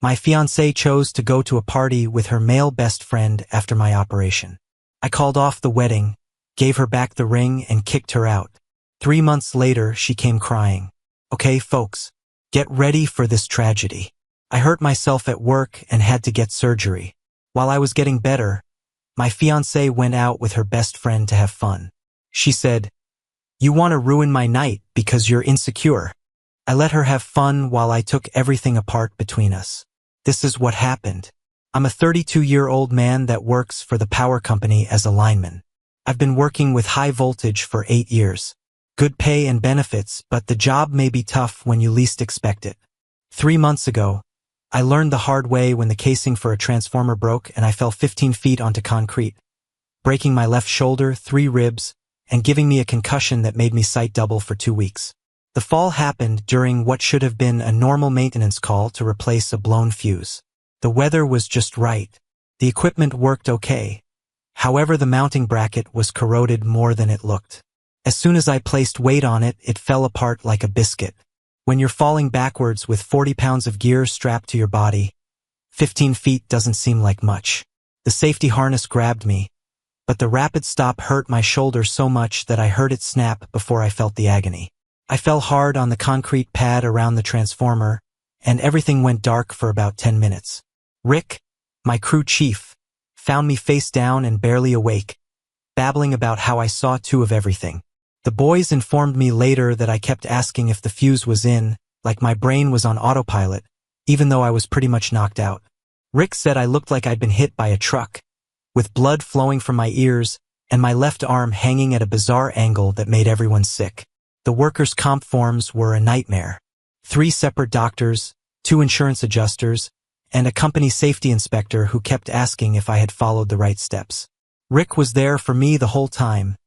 My fiancée chose to go to a party with her male best friend after my operation. I called off the wedding, gave her back the ring, and kicked her out. 3 months later, she came crying. Okay, folks, get ready for this tragedy. I hurt myself at work and had to get surgery. While I was getting better, my fiancée went out with her best friend to have fun. She said, "You want to ruin my night because you're insecure." I let her have fun while I took everything apart between us. This is what happened. I'm a 32-year-old man that works for the power company as a lineman. I've been working with high voltage for 8 years. Good pay and benefits, but the job may be tough when you least expect it. 3 months ago, I learned the hard way when the casing for a transformer broke and I fell 15 feet onto concrete, breaking my left shoulder, 3 ribs, and giving me a concussion that made me sight double for 2 weeks. The fall happened during what should have been a normal maintenance call to replace a blown fuse. The weather was just right. The equipment worked okay. However, the mounting bracket was corroded more than it looked. As soon as I placed weight on it, it fell apart like a biscuit. When you're falling backwards with 40 pounds of gear strapped to your body, 15 feet doesn't seem like much. The safety harness grabbed me, but the rapid stop hurt my shoulder so much that I heard it snap before I felt the agony. I fell hard on the concrete pad around the transformer, and everything went dark for about 10 minutes. Rick, my crew chief, found me face down and barely awake, babbling about how I saw 2 of everything. The boys informed me later that I kept asking if the fuse was in, like my brain was on autopilot, even though I was pretty much knocked out. Rick said I looked like I'd been hit by a truck, with blood flowing from my ears and my left arm hanging at a bizarre angle that made everyone sick. The workers' comp forms were a nightmare. 3 separate doctors, 2 insurance adjusters, and a company safety inspector who kept asking if I had followed the right steps. Rick was there for me the whole time,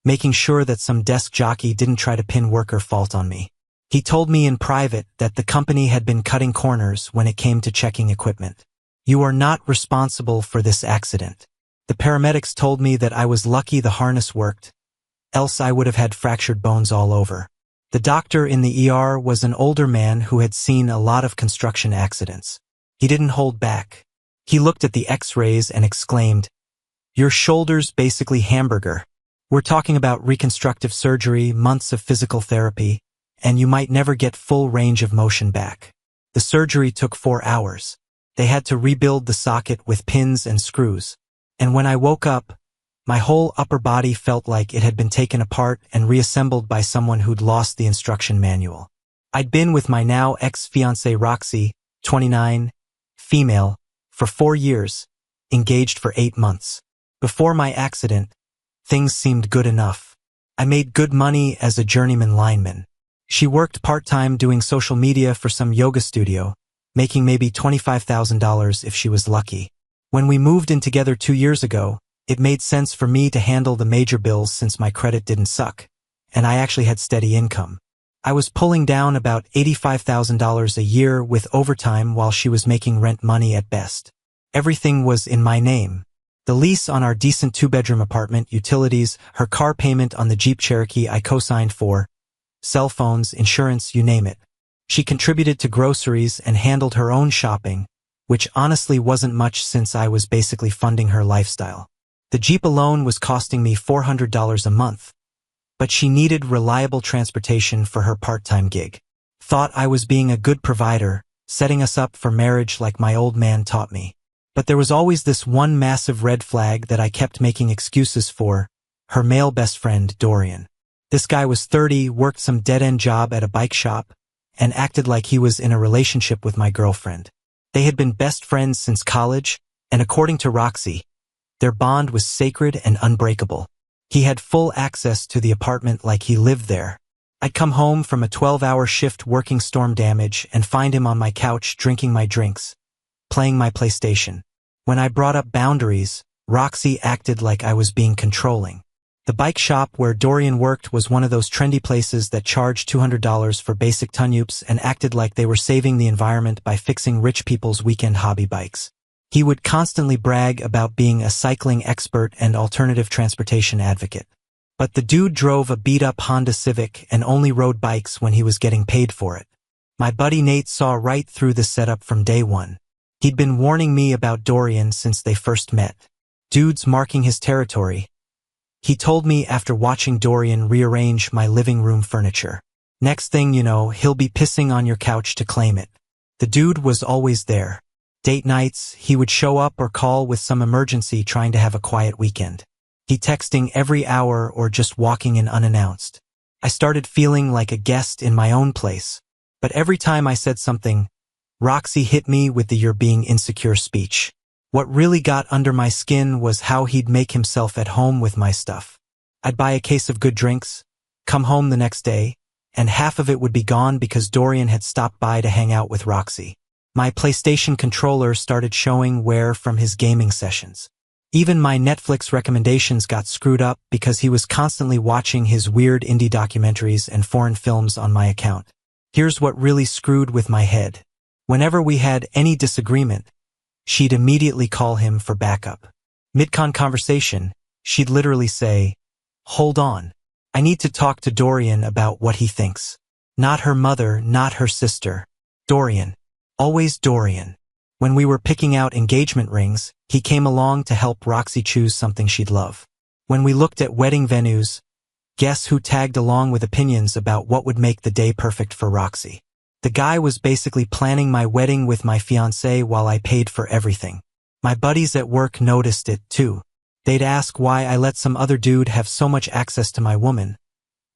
making sure that some desk jockey didn't try to pin worker fault on me. He told me in private that the company had been cutting corners when it came to checking equipment. "You are not responsible for this accident." The paramedics told me that I was lucky the harness worked, else I would have had fractured bones all over. The doctor in the ER was an older man who had seen a lot of construction accidents. He didn't hold back. He looked at the x-rays and exclaimed, "Your shoulder's basically hamburger. We're talking about reconstructive surgery, months of physical therapy, and you might never get full range of motion back." The surgery took 4 hours. They had to rebuild the socket with pins and screws. And when I woke up, my whole upper body felt like it had been taken apart and reassembled by someone who'd lost the instruction manual. I'd been with my now ex-fiancée Roxy, 29, female, for 4 years, engaged for 8 months. Before my accident, things seemed good enough. I made good money as a journeyman lineman. She worked part-time doing social media for some yoga studio, making maybe $25,000 if she was lucky. When we moved in together 2 years ago, it made sense for me to handle the major bills since my credit didn't suck, and I actually had steady income. I was pulling down about $85,000 a year with overtime while she was making rent money at best. Everything was in my name. The lease on our decent 2-bedroom apartment, utilities, her car payment on the Jeep Cherokee I co-signed for, cell phones, insurance, you name it. She contributed to groceries and handled her own shopping, which honestly wasn't much since I was basically funding her lifestyle. The Jeep alone was costing me $400 a month, but she needed reliable transportation for her part-time gig. Thought I was being a good provider, setting us up for marriage like my old man taught me. But there was always this one massive red flag that I kept making excuses for, her male best friend, Dorian. This guy was 30, worked some dead-end job at a bike shop, and acted like he was in a relationship with my girlfriend. They had been best friends since college, and according to Roxy, their bond was sacred and unbreakable. He had full access to the apartment like he lived there. I'd come home from a 12-hour shift working storm damage and find him on my couch drinking my drinks, playing my PlayStation. When I brought up boundaries, Roxy acted like I was being controlling. The bike shop where Dorian worked was one of those trendy places that charged $200 for basic tunyups and acted like they were saving the environment by fixing rich people's weekend hobby bikes. He would constantly brag about being a cycling expert and alternative transportation advocate. But the dude drove a beat-up Honda Civic and only rode bikes when he was getting paid for it. My buddy Nate saw right through the setup from day one. He'd been warning me about Dorian since they first met. Dudes marking his territory. He told me after watching Dorian rearrange my living room furniture. Next thing you know, he'll be pissing on your couch to claim it. The dude was always there. Date nights, he would show up or call with some emergency trying to have a quiet weekend. He texting every hour or just walking in unannounced. I started feeling like a guest in my own place. But every time I said something, Roxy hit me with the "you're being insecure" speech. What really got under my skin was how he'd make himself at home with my stuff. I'd buy a case of good drinks, come home the next day, and half of it would be gone because Dorian had stopped by to hang out with Roxy. My PlayStation controller started showing wear from his gaming sessions. Even my Netflix recommendations got screwed up because he was constantly watching his weird indie documentaries and foreign films on my account. Here's what really screwed with my head. Whenever we had any disagreement, she'd immediately call him for backup. Mid-con conversation, she'd literally say, "Hold on. I need to talk to Dorian about what he thinks." Not her mother, not her sister. Dorian. Always Dorian. When we were picking out engagement rings, he came along to help Roxy choose something she'd love. When we looked at wedding venues, guess who tagged along with opinions about what would make the day perfect for Roxy? The guy was basically planning my wedding with my fiancée while I paid for everything. My buddies at work noticed it too. They'd ask why I let some other dude have so much access to my woman,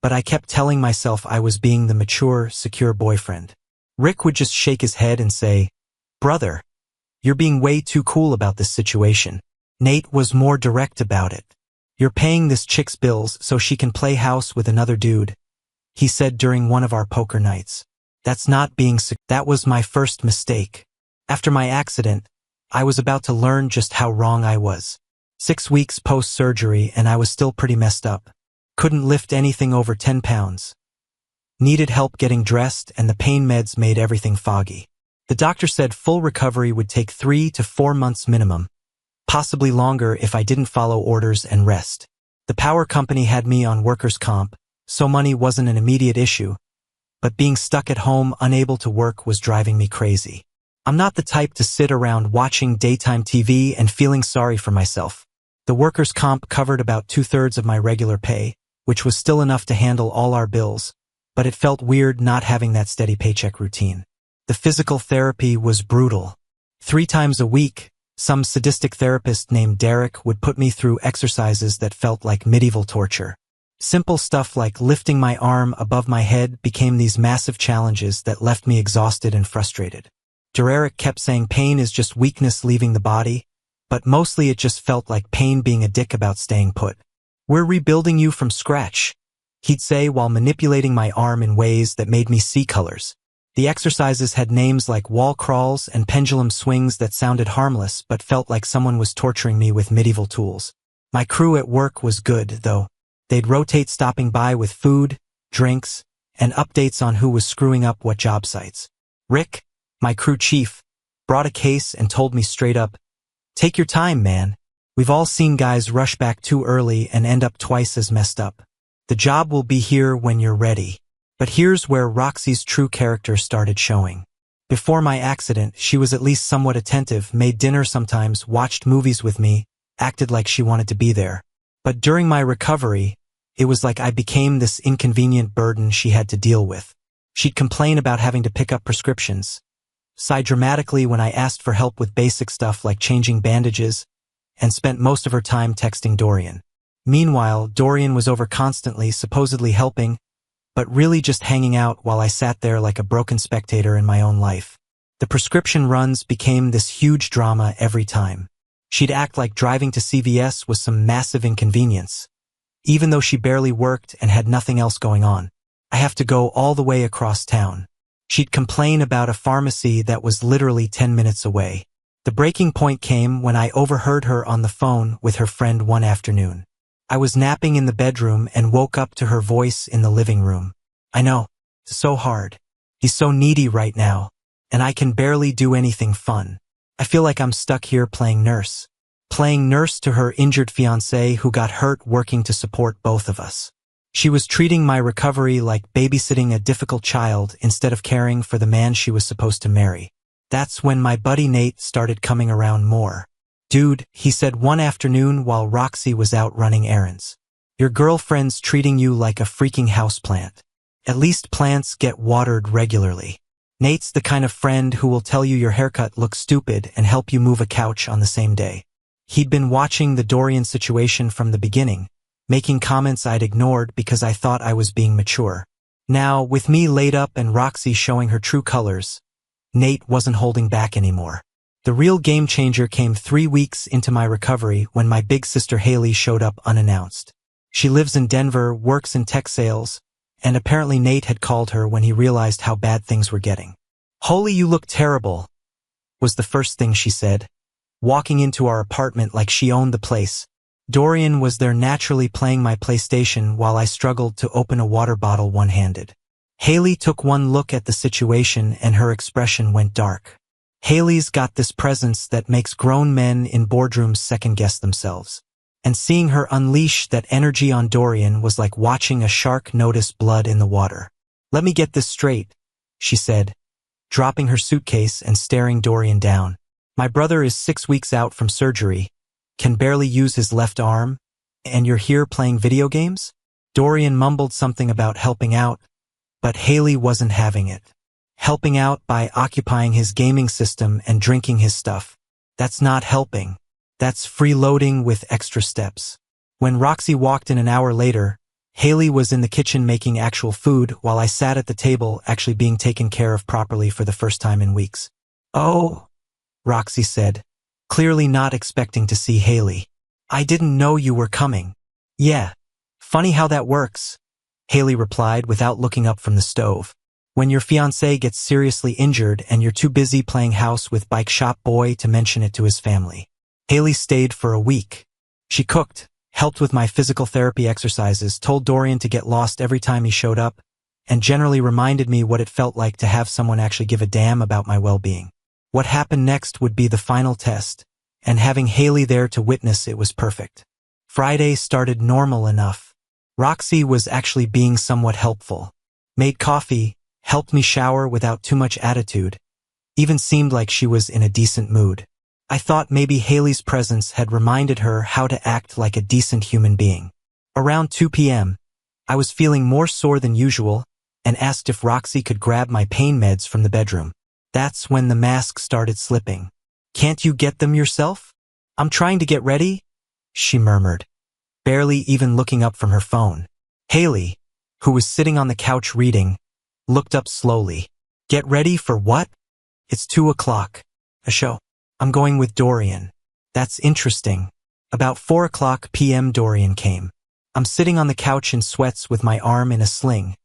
but I kept telling myself I was being the mature, secure boyfriend. Rick would just shake his head and say, "Brother, you're being way too cool about this situation." Nate was more direct about it. "You're paying this chick's bills so she can play house with another dude," he said during one of our poker nights. That's not being That was my first mistake. After my accident, I was about to learn just how wrong I was. 6 weeks post-surgery and I was still pretty messed up. Couldn't lift anything over 10 pounds. Needed help getting dressed and the pain meds made everything foggy. The doctor said full recovery would take 3 to 4 months minimum, possibly longer if I didn't follow orders and rest. The power company had me on workers' comp, so money wasn't an immediate issue, but being stuck at home unable to work was driving me crazy. I'm not the type to sit around watching daytime TV and feeling sorry for myself. The workers' comp covered about 2/3 of my regular pay, which was still enough to handle all our bills, but it felt weird not having that steady paycheck routine. The physical therapy was brutal. 3 times a week, some sadistic therapist named Derek would put me through exercises that felt like medieval torture. Simple stuff like lifting my arm above my head became these massive challenges that left me exhausted and frustrated. Derek kept saying pain is just weakness leaving the body, but mostly it just felt like pain being a dick about staying put. "We're rebuilding you from scratch," he'd say while manipulating my arm in ways that made me see colors. The exercises had names like wall crawls and pendulum swings that sounded harmless but felt like someone was torturing me with medieval tools. My crew at work was good, though. They'd rotate stopping by with food, drinks, and updates on who was screwing up what job sites. Rick, my crew chief, brought a case and told me straight up, "Take your time, man. We've all seen guys rush back too early and end up twice as messed up. The job will be here when you're ready." But here's where Roxy's true character started showing. Before my accident, she was at least somewhat attentive, made dinner sometimes, watched movies with me, acted like she wanted to be there. But during my recovery, it was like I became this inconvenient burden she had to deal with. She'd complain about having to pick up prescriptions, sigh dramatically when I asked for help with basic stuff like changing bandages, and spent most of her time texting Dorian. Meanwhile, Dorian was over constantly, supposedly helping, but really just hanging out while I sat there like a broken spectator in my own life. The prescription runs became this huge drama every time. She'd act like driving to CVS was some massive inconvenience, even though she barely worked and had nothing else going on. I have to go all the way across town. She'd complain about a pharmacy that was literally 10 minutes away. The breaking point came when I overheard her on the phone with her friend one afternoon. I was napping in the bedroom and woke up to her voice in the living room. "I know, it's so hard. He's so needy right now, and I can barely do anything fun. I feel like I'm stuck here playing nurse." Playing nurse to her injured fiancé who got hurt working to support both of us. She was treating my recovery like babysitting a difficult child instead of caring for the man she was supposed to marry. That's when my buddy Nate started coming around more. Dude, he said one afternoon while Roxy was out running errands. Your girlfriend's treating you like a freaking houseplant. At least plants get watered regularly. Nate's the kind of friend who will tell you your haircut looks stupid and help you move a couch on the same day. He'd been watching the Dorian situation from the beginning, making comments I'd ignored because I thought I was being mature. Now, with me laid up and Roxy showing her true colors, Nate wasn't holding back anymore. The real game changer came 3 weeks into my recovery when my big sister Haley showed up unannounced. She lives in Denver, works in tech sales, and apparently Nate had called her when he realized how bad things were getting. "Holy, you look terrible," was the first thing she said, walking into our apartment like she owned the place. Dorian was there naturally playing my PlayStation while I struggled to open a water bottle one-handed. Haley took one look at the situation and her expression went dark. Haley's got this presence that makes grown men in boardrooms second-guess themselves. And seeing her unleash that energy on Dorian was like watching a shark notice blood in the water. "Let me get this straight," she said, dropping her suitcase and staring Dorian down. "My brother is 6 weeks out from surgery, can barely use his left arm, and you're here playing video games?" Dorian mumbled something about helping out, but Haley wasn't having it. Helping out by occupying his gaming system and drinking his stuff. That's not helping. That's freeloading with extra steps. When Roxy walked in an hour later, Haley was in the kitchen making actual food while I sat at the table actually being taken care of properly for the first time in weeks. "Oh," Roxy said, clearly not expecting to see Haley. "I didn't know you were coming." "Yeah, funny how that works," Haley replied without looking up from the stove. "When your fiancé gets seriously injured and you're too busy playing house with bike shop boy to mention it to his family." Haley stayed for a week. She cooked, helped with my physical therapy exercises, told Dorian to get lost every time he showed up, and generally reminded me what it felt like to have someone actually give a damn about my well-being. What happened next would be the final test, and having Haley there to witness it was perfect. Friday started normal enough. Roxy was actually being somewhat helpful. Made coffee, helped me shower without too much attitude, even seemed like she was in a decent mood. I thought maybe Haley's presence had reminded her how to act like a decent human being. Around 2 p.m., I was feeling more sore than usual and asked if Roxy could grab my pain meds from the bedroom. That's when the mask started slipping. "Can't you get them yourself?" "I'm trying to get ready," she murmured, barely even looking up from her phone. Haley, who was sitting on the couch reading, looked up slowly. "Get ready for what?" "It's 2 o'clock. A show. I'm going with Dorian." "That's interesting." About 4 p.m. Dorian came. I'm sitting on the couch in sweats with my arm in a sling,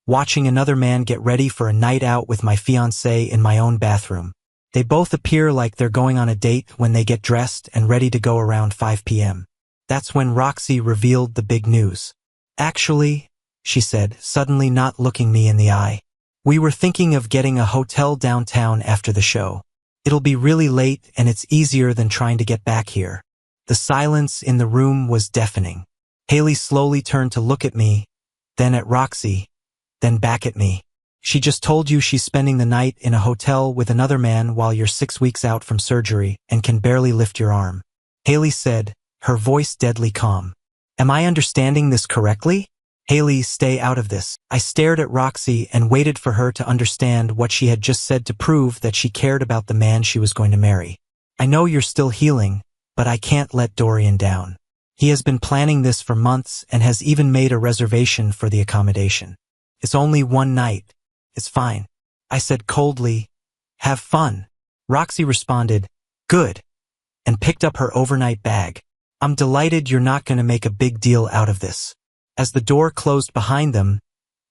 watching another man get ready for a night out with my fiancée in my own bathroom. They both appear like they're going on a date when they get dressed and ready to go around 5 p.m. That's when Roxy revealed the big news. "Actually," she said, suddenly not looking me in the eye, "we were thinking of getting a hotel downtown after the show. It'll be really late and it's easier than trying to get back here." The silence in the room was deafening. Haley slowly turned to look at me, then at Roxy, then back at me. "She just told you she's spending the night in a hotel with another man while you're 6 weeks out from surgery and can barely lift your arm," Haley said, her voice deadly calm. "Am I understanding this correctly?" "Haley, stay out of this." I stared at Roxy and waited for her to understand what she had just said to prove that she cared about the man she was going to marry. "I know you're still healing, but I can't let Dorian down. He has been planning this for months and has even made a reservation for the accommodation. It's only one night. It's fine." I said coldly, "Have fun." Roxy responded, "Good," and picked up her overnight bag. "I'm delighted you're not going to make a big deal out of this." As the door closed behind them,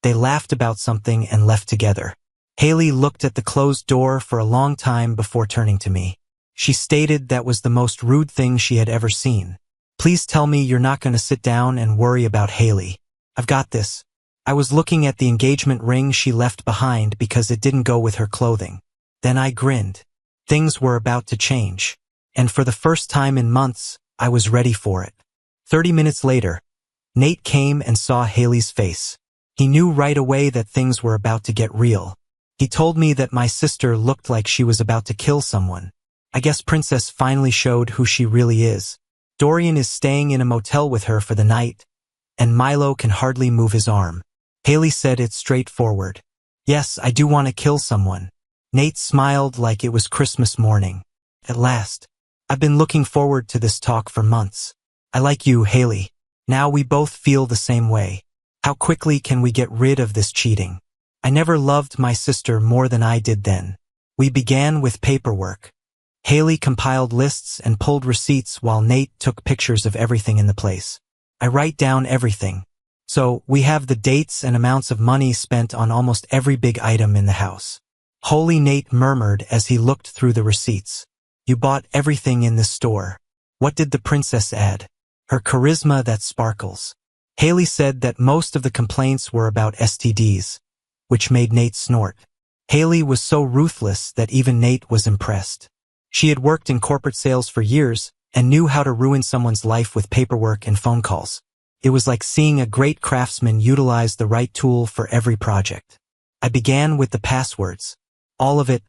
they laughed about something and left together. Haley looked at the closed door for a long time before turning to me. She stated that was the most rude thing she had ever seen. "Please tell me you're not going to sit down and worry about Haley. I've got this." I was looking at the engagement ring she left behind because it didn't go with her clothing. Then I grinned. Things were about to change. And for the first time in months, I was ready for it. 30 minutes later, Nate came and saw Haley's face. He knew right away that things were about to get real. He He told me that my sister looked like she was about to kill someone. I guess Princess finally showed who she really is. Dorian is staying in a motel with her for the night, and Milo can hardly move his arm. Haley said it straightforward. Yes, I do want to kill someone. Nate smiled like it was Christmas morning. At last. I've been looking forward to this talk for months. I like you, Haley. Now we both feel the same way. How quickly can we get rid of this cheating? I never loved my sister more than I did then. We began with paperwork. Haley compiled lists and pulled receipts while Nate took pictures of everything in the place. I write down everything. So, we have the dates and amounts of money spent on almost every big item in the house. Holy, Nate murmured as he looked through the receipts. You bought everything in this store. What did the princess add? Her charisma that sparkles. Haley said that most of the complaints were about STDs, which made Nate snort. Haley was so ruthless that even Nate was impressed. She had worked in corporate sales for years and knew how to ruin someone's life with paperwork and phone calls. It was like seeing a great craftsman utilize the right tool for every project. I began with the passwords. All of it,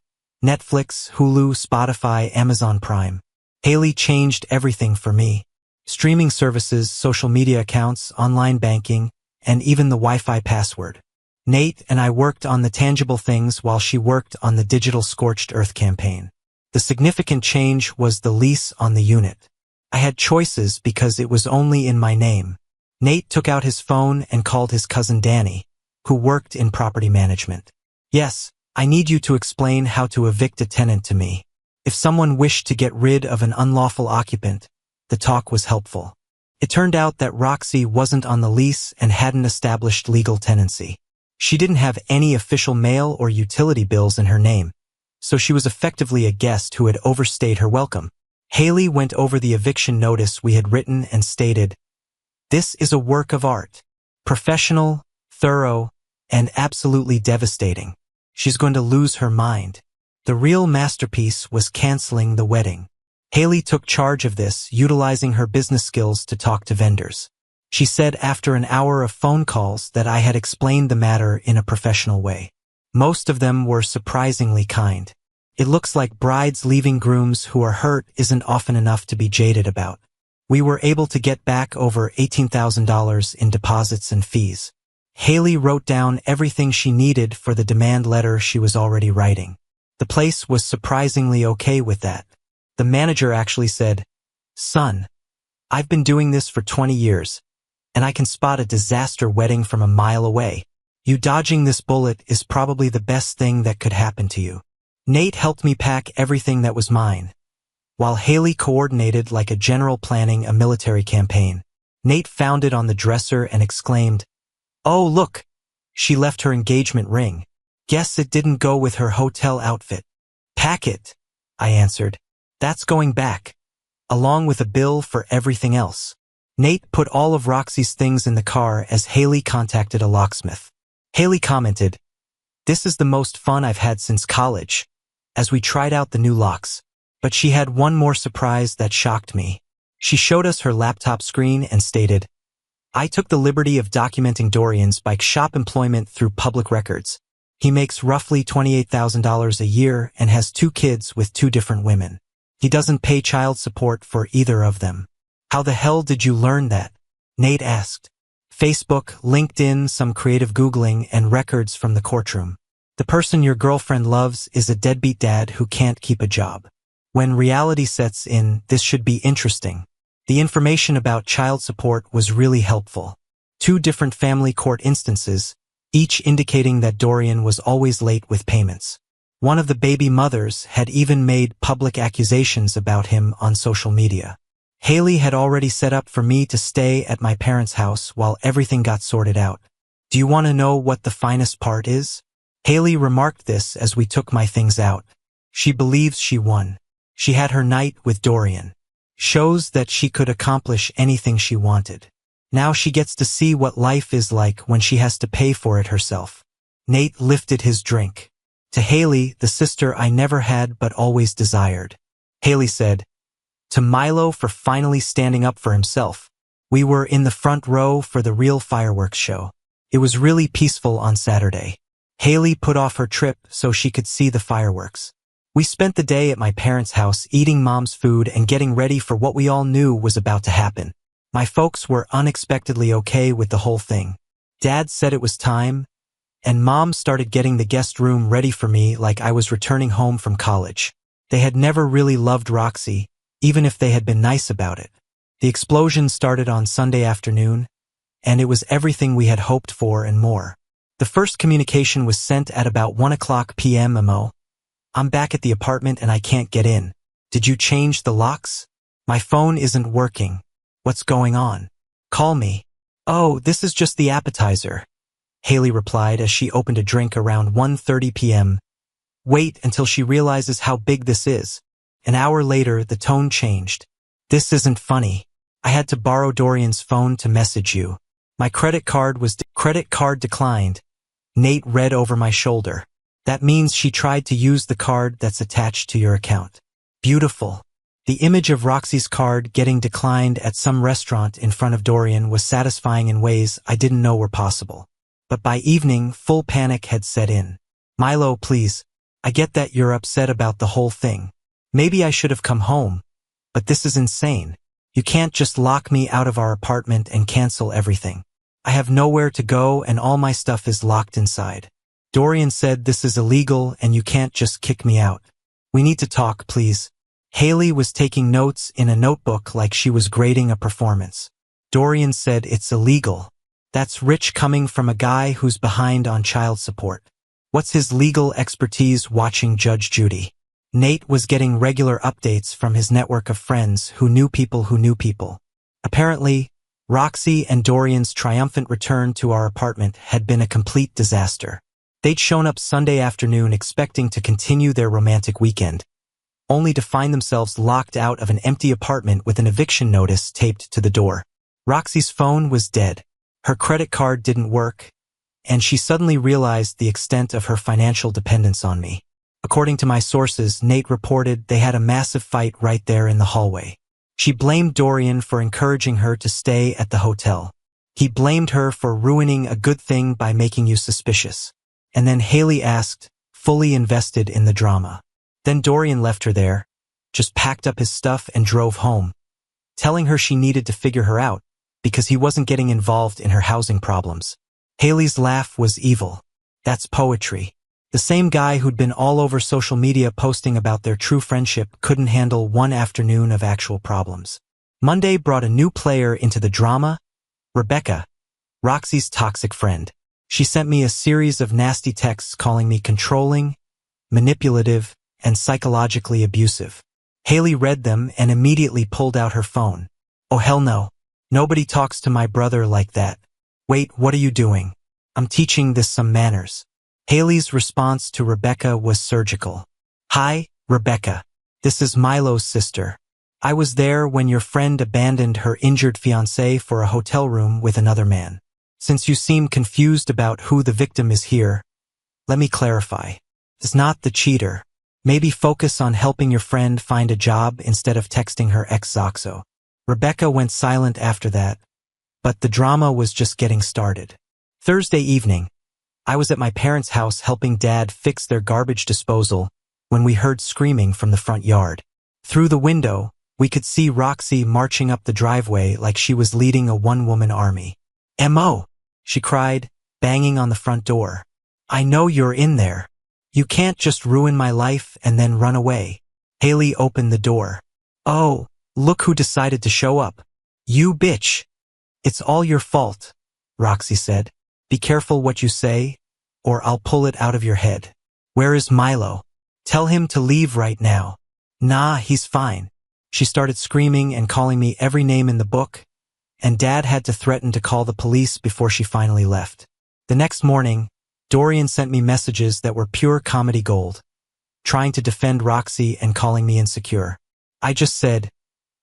Netflix, Hulu, Spotify, Amazon Prime. Haley changed everything for me. Streaming services, social media accounts, online banking, and even the Wi-Fi password. Nate and I worked on the tangible things while she worked on the digital scorched earth campaign. The significant change was the lease on the unit. I had choices because it was only in my name. Nate took out his phone and called his cousin Danny, who worked in property management. Yes, I need you to explain how to evict a tenant to me. If someone wished to get rid of an unlawful occupant, the talk was helpful. It turned out that Roxy wasn't on the lease and hadn't established legal tenancy. She didn't have any official mail or utility bills in her name, so she was effectively a guest who had overstayed her welcome. Haley went over the eviction notice we had written and stated, "This is a work of art. Professional, thorough, and absolutely devastating. She's going to lose her mind." The real masterpiece was canceling the wedding. Haley took charge of this, utilizing her business skills to talk to vendors. She said after an hour of phone calls that I had explained the matter in a professional way. Most of them were surprisingly kind. It looks like brides leaving grooms who are hurt isn't often enough to be jaded about. We were able to get back over $18,000 in deposits and fees. Haley wrote down everything she needed for the demand letter she was already writing. The place was surprisingly okay with that. The manager actually said, "Son, I've been doing this for 20 years, and I can spot a disaster wedding from a mile away. You dodging this bullet is probably the best thing that could happen to you." Nate helped me pack everything that was mine, while Haley coordinated like a general planning a military campaign. Nate found it on the dresser and exclaimed, "Oh, look, she left her engagement ring. Guess it didn't go with her hotel outfit." "Pack it," I answered. "That's going back, along with a bill for everything else." Nate put all of Roxy's things in the car as Haley contacted a locksmith. Haley commented, "This is the most fun I've had since college," as we tried out the new locks. But she had one more surprise that shocked me. She showed us her laptop screen and stated, "I took the liberty of documenting Dorian's bike shop employment through public records. He makes roughly $28,000 a year and has 2 kids with 2 different women. He doesn't pay child support for either of them." "How the hell did you learn that?" Nate asked. "Facebook, LinkedIn, some creative Googling, and records from the courtroom. The person your girlfriend loves is a deadbeat dad who can't keep a job. When reality sets in, this should be interesting." The information about child support was really helpful. 2 different family court instances, each indicating that Dorian was always late with payments. One of the baby mothers had even made public accusations about him on social media. Haley had already set up for me to stay at my parents' house while everything got sorted out. "Do you want to know what the finest part is?" Haley remarked this as we took my things out. She believes she won. She had her night with Dorian. Shows that she could accomplish anything she wanted. Now she gets to see what life is like when she has to pay for it herself. Nate lifted his drink. To Haley, the sister I never had but always desired. Haley said, "To Milo for finally standing up for himself. We were in the front row for the real fireworks show. It was really peaceful on Saturday. Haley put off her trip so she could see the fireworks. We spent the day at my parents' house eating Mom's food and getting ready for what we all knew was about to happen. My folks were unexpectedly okay with the whole thing. Dad said it was time, and Mom started getting the guest room ready for me like I was returning home from college. They had never really loved Roxy, even if they had been nice about it. The explosion started on Sunday afternoon, and it was everything we had hoped for and more. The first communication was sent at about 1:00 p.m. Mo. I'm back at the apartment and I can't get in. Did you change the locks? My phone isn't working. What's going on? Call me. Oh, this is just the appetizer, Haley replied as she opened a drink around 1:30 p.m. Wait until she realizes how big this is. An hour later, the tone changed. This isn't funny. I had to borrow Dorian's phone to message you. My credit card declined. Nate read over my shoulder. That means she tried to use the card that's attached to your account. Beautiful. The image of Roxy's card getting declined at some restaurant in front of Dorian was satisfying in ways I didn't know were possible. But by evening, full panic had set in. Milo, please. I get that you're upset about the whole thing. Maybe I should have come home. But this is insane. You can't just lock me out of our apartment and cancel everything. I have nowhere to go and all my stuff is locked inside. Dorian said this is illegal and you can't just kick me out. We need to talk, please. Haley was taking notes in a notebook like she was grading a performance. Dorian said it's illegal. That's rich coming from a guy who's behind on child support. What's his legal expertise watching Judge Judy? Nate was getting regular updates from his network of friends who knew people who knew people. Apparently, Roxy and Dorian's triumphant return to our apartment had been a complete disaster. They'd shown up Sunday afternoon expecting to continue their romantic weekend, only to find themselves locked out of an empty apartment with an eviction notice taped to the door. Roxy's phone was dead. Her credit card didn't work, and she suddenly realized the extent of her financial dependence on me. According to my sources, Nate reported they had a massive fight right there in the hallway. She blamed Dorian for encouraging her to stay at the hotel. He blamed her for ruining a good thing by making you suspicious. And then Haley asked, fully invested in the drama. Then Dorian left her there, just packed up his stuff and drove home, telling her she needed to figure her out because he wasn't getting involved in her housing problems. Haley's laugh was evil. That's poetry. The same guy who'd been all over social media posting about their true friendship couldn't handle one afternoon of actual problems. Monday brought a new player into the drama, Rebecca, Roxy's toxic friend. She sent me a series of nasty texts calling me controlling, manipulative, and psychologically abusive. Haley read them and immediately pulled out her phone. Oh hell no. Nobody talks to my brother like that. Wait, what are you doing? I'm teaching this some manners. Haley's response to Rebecca was surgical. Hi, Rebecca. This is Milo's sister. I was there when your friend abandoned her injured fiancé for a hotel room with another man. Since you seem confused about who the victim is here, let me clarify. It's not the cheater. Maybe focus on helping your friend find a job instead of texting her ex-Zoxo. Rebecca went silent after that, but the drama was just getting started. Thursday evening, I was at my parents' house helping Dad fix their garbage disposal when we heard screaming from the front yard. Through the window, we could see Roxy marching up the driveway like she was leading a one-woman army. M.O., she cried, banging on the front door. I know you're in there. You can't just ruin my life and then run away. Haley opened the door. Oh, look who decided to show up. You bitch. It's all your fault, Roxy said. Be careful what you say, or I'll pull it out of your head. Where is Milo? Tell him to leave right now. Nah, he's fine. She started screaming and calling me every name in the book, and Dad had to threaten to call the police before she finally left. The next morning, Dorian sent me messages that were pure comedy gold, trying to defend Roxy and calling me insecure. I just said,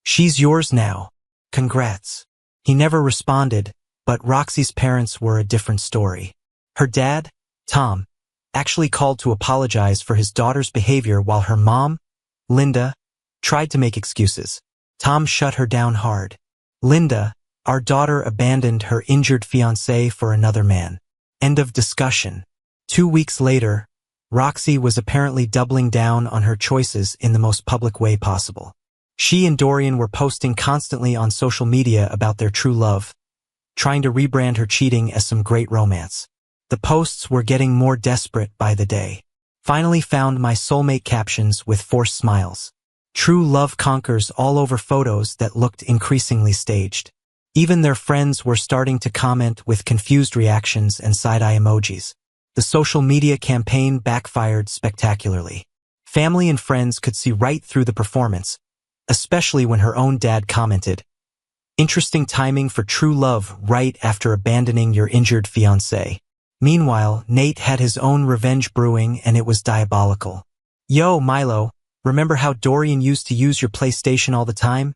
she's yours now. Congrats. He never responded, but Roxy's parents were a different story. Her dad, Tom, actually called to apologize for his daughter's behavior while her mom, Linda, tried to make excuses. Tom shut her down hard. Linda, our daughter abandoned her injured fiancé for another man. End of discussion. 2 weeks later, Roxy was apparently doubling down on her choices in the most public way possible. She and Dorian were posting constantly on social media about their true love, trying to rebrand her cheating as some great romance. The posts were getting more desperate by the day. Finally found my soulmate captions with forced smiles. True love conquers all over photos that looked increasingly staged. Even their friends were starting to comment with confused reactions and side-eye emojis. The social media campaign backfired spectacularly. Family and friends could see right through the performance, especially when her own dad commented, "Interesting timing for true love right after abandoning your injured fiancé." Meanwhile, Nate had his own revenge brewing and it was diabolical. "Yo, Milo, remember how Dorian used to use your PlayStation all the time?"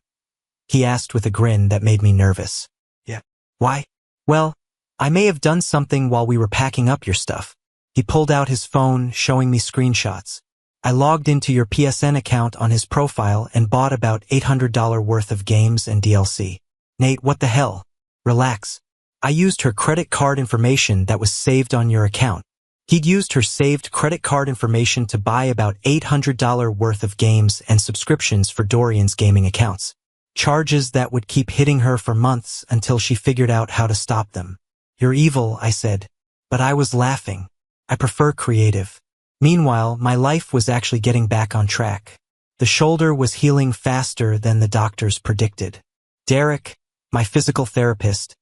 he asked with a grin that made me nervous. "Yeah. Why?" "Well, I may have done something while we were packing up your stuff." He pulled out his phone, showing me screenshots. "I logged into your PSN account on his profile and bought about $800 worth of games and DLC. Nate, what the hell? Relax. I used her credit card information that was saved on your account." He'd used her saved credit card information to buy about $800 worth of games and subscriptions for Dorian's gaming accounts. Charges that would keep hitting her for months until she figured out how to stop them. "You're evil," I said. But I was laughing. I prefer creative. Meanwhile, my life was actually getting back on track. The shoulder was healing faster than the doctors predicted. Derek, my physical therapist,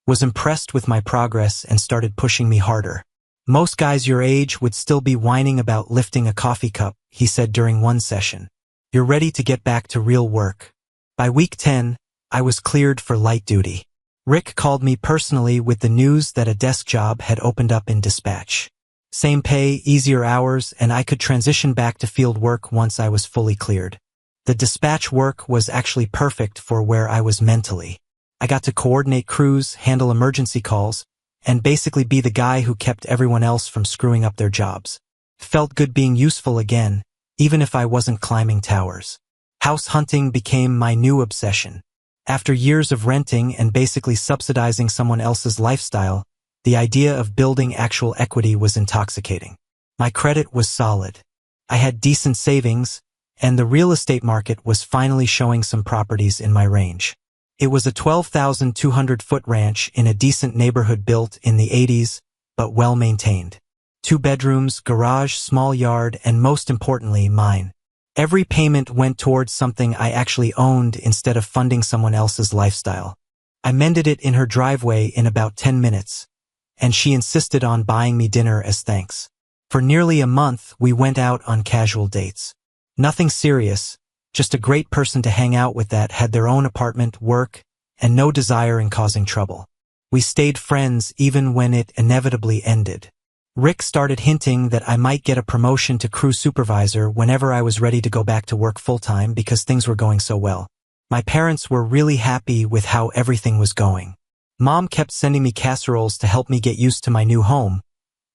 was impressed with my progress and started pushing me harder. "Most guys your age would still be whining about lifting a coffee cup," he said during one session. "You're ready to get back to real work." By week 10, I was cleared for light duty. Rick called me personally with the news that a desk job had opened up in dispatch. Same pay, easier hours, and I could transition back to field work once I was fully cleared. The dispatch work was actually perfect for where I was mentally. I got to coordinate crews, handle emergency calls, and basically be the guy who kept everyone else from screwing up their jobs. Felt good being useful again, even if I wasn't climbing towers. House hunting became my new obsession. After years of renting and basically subsidizing someone else's lifestyle, the idea of building actual equity was intoxicating. My credit was solid. I had decent savings, and the real estate market was finally showing some properties in my range. It was a 12,200-foot ranch in a decent neighborhood built in the 80s, but well-maintained. 2 bedrooms, garage, small yard, and most importantly, mine. Every payment went towards something I actually owned instead of funding someone else's lifestyle. I mended it in her driveway in about 10 minutes, and she insisted on buying me dinner as thanks. For nearly a month, we went out on casual dates. Nothing serious, just a great person to hang out with that had their own apartment, work, and no desire in causing trouble. We stayed friends even when it inevitably ended. Rick started hinting that I might get a promotion to crew supervisor whenever I was ready to go back to work full-time because things were going so well. My parents were really happy with how everything was going. Mom kept sending me casseroles to help me get used to my new home,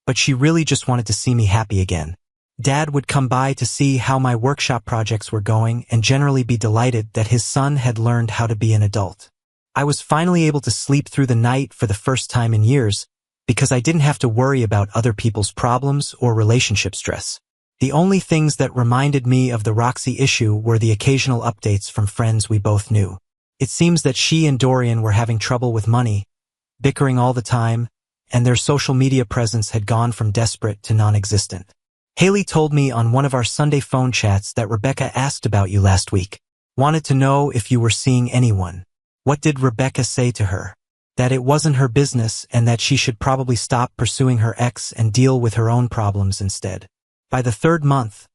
but she really just wanted to see me happy again. Dad would come by to see how my workshop projects were going and generally be delighted that his son had learned how to be an adult. I was finally able to sleep through the night for the first time in years because I didn't have to worry about other people's problems or relationship stress. The only things that reminded me of the Roxy issue were the occasional updates from friends we both knew. It seems that she and Dorian were having trouble with money, bickering all the time, and their social media presence had gone from desperate to non-existent. Haley told me on one of our Sunday phone chats that Rebecca asked about you last week. Wanted to know if you were seeing anyone. What did Rebecca say to her? That it wasn't her business and that she should probably stop pursuing her ex and deal with her own problems instead. By the 3rd month,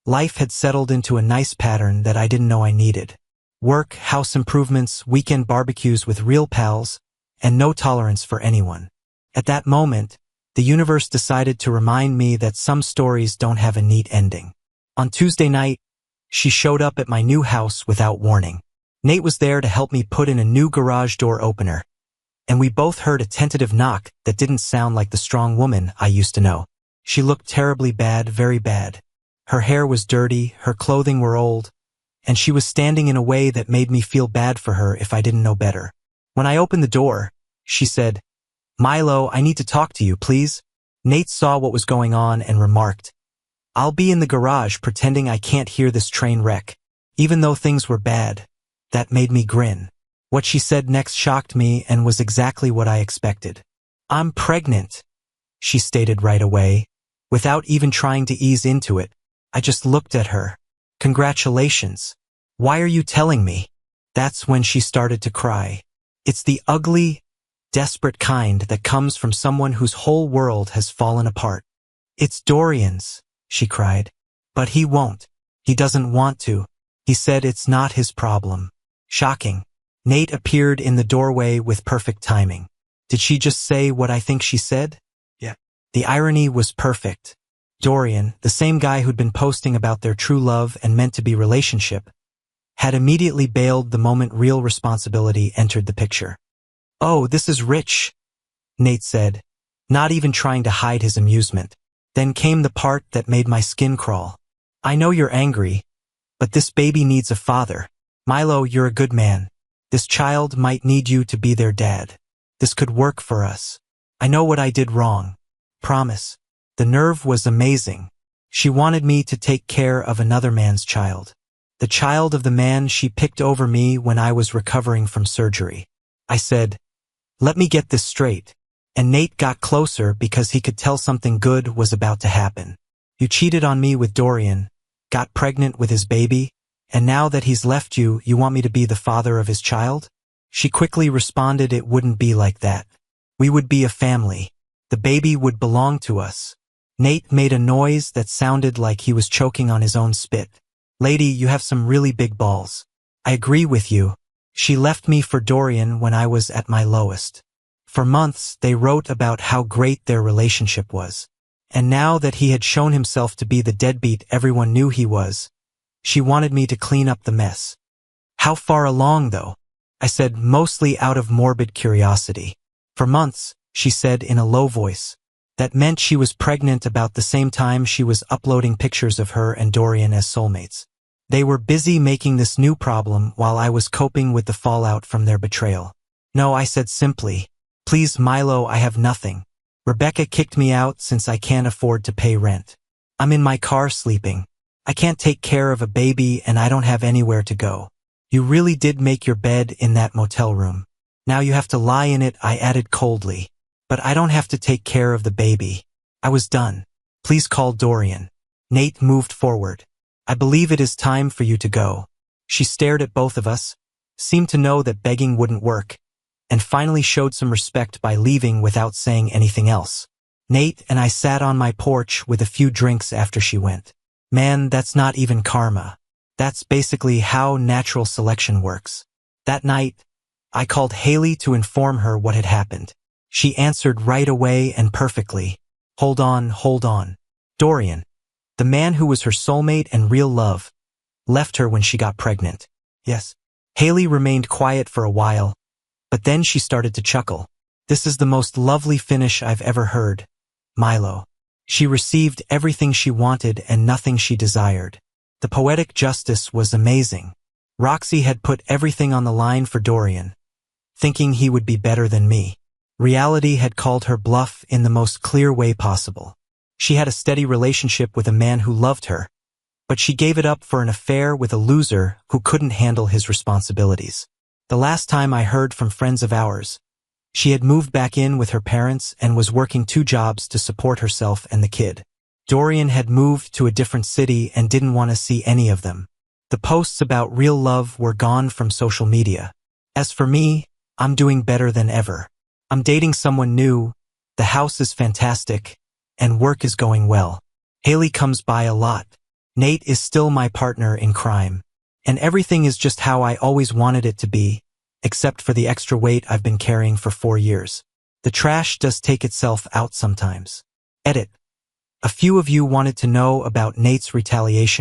life had settled into a nice pattern that I didn't know I needed. Work, house improvements, weekend barbecues with real pals, and no tolerance for anyone. At that moment, the universe decided to remind me that some stories don't have a neat ending. On Tuesday night, she showed up at my new house without warning. Nate was there to help me put in a new garage door opener, and we both heard a tentative knock that didn't sound like the strong woman I used to know. She looked terribly bad, very bad. Her hair was dirty, her clothing were old, and she was standing in a way that made me feel bad for her if I didn't know better. When I opened the door, she said, "Milo, I need to talk to you, please." Nate saw what was going on and remarked, "I'll be in the garage pretending I can't hear this train wreck." Even though things were bad, that made me grin. What she said next shocked me and was exactly what I expected. "I'm pregnant," she stated right away. Without even trying to ease into it, I just looked at her. "Congratulations. Why are you telling me?" That's when she started to cry. It's the ugly, desperate kind that comes from someone whose whole world has fallen apart. "It's Dorian's," she cried. "But he won't. He doesn't want to. He said it's not his problem." Shocking. Nate appeared in the doorway with perfect timing. Did she just say what I think she said? Yeah. The irony was perfect. Dorian, the same guy who'd been posting about their true love and meant-to-be relationship, had immediately bailed the moment real responsibility entered the picture. "Oh, this is rich," Nate said, not even trying to hide his amusement. Then came the part that made my skin crawl. "I know you're angry, but this baby needs a father. Milo, you're a good man. This child might need you to be their dad. This could work for us. I know what I did wrong. Promise." The nerve was amazing. She wanted me to take care of another man's child. The child of the man she picked over me when I was recovering from surgery. I said, "Let me get this straight." And Nate got closer because he could tell something good was about to happen. "You cheated on me with Dorian, got pregnant with his baby, and now that he's left you, you want me to be the father of his child?" She quickly responded it wouldn't be like that. We would be a family. The baby would belong to us. Nate made a noise that sounded like he was choking on his own spit. "Lady, you have some really big balls. I agree with you. She left me for Dorian when I was at my lowest." For months, they wrote about how great their relationship was. And now that he had shown himself to be the deadbeat everyone knew he was, she wanted me to clean up the mess. "How far along, though?" I said, mostly out of morbid curiosity. "For months," she said in a low voice. That meant she was pregnant about the same time she was uploading pictures of her and Dorian as soulmates. They were busy making this new problem while I was coping with the fallout from their betrayal. "No," I said simply. "Please, Milo, I have nothing. Rebecca kicked me out since I can't afford to pay rent. I'm in my car sleeping. I can't take care of a baby and I don't have anywhere to go. You really did make your bed in that motel room. Now you have to lie in it," I added coldly. "But I don't have to take care of the baby. I was done. Please call Dorian." Nate moved forward. "I believe it is time for you to go." She stared at both of us, seemed to know that begging wouldn't work, and finally showed some respect by leaving without saying anything else. Nate and I sat on my porch with a few drinks after she went. Man, that's not even karma. That's basically how natural selection works. That night, I called Haley to inform her what had happened. She answered right away and perfectly. Hold on. Dorian, the man who was her soulmate and real love, left her when she got pregnant." "Yes." Haley remained quiet for a while, but then she started to chuckle. "This is the most lovely finish I've ever heard, Milo. She received everything she wanted and nothing she desired. The poetic justice was amazing. Roxy had put everything on the line for Dorian, thinking he would be better than me. Reality had called her bluff in the most clear way possible. She had a steady relationship with a man who loved her, but she gave it up for an affair with a loser who couldn't handle his responsibilities. The last time I heard from friends of ours, she had moved back in with her parents and was working 2 jobs to support herself and the kid. Dorian had moved to a different city and didn't want to see any of them. The posts about real love were gone from social media. As for me, I'm doing better than ever. I'm dating someone new, the house is fantastic, and work is going well. Haley comes by a lot. Nate is still my partner in crime. And everything is just how I always wanted it to be, except for the extra weight I've been carrying for 4 years. The trash does take itself out sometimes. Edit. A few of you wanted to know about Nate's retaliation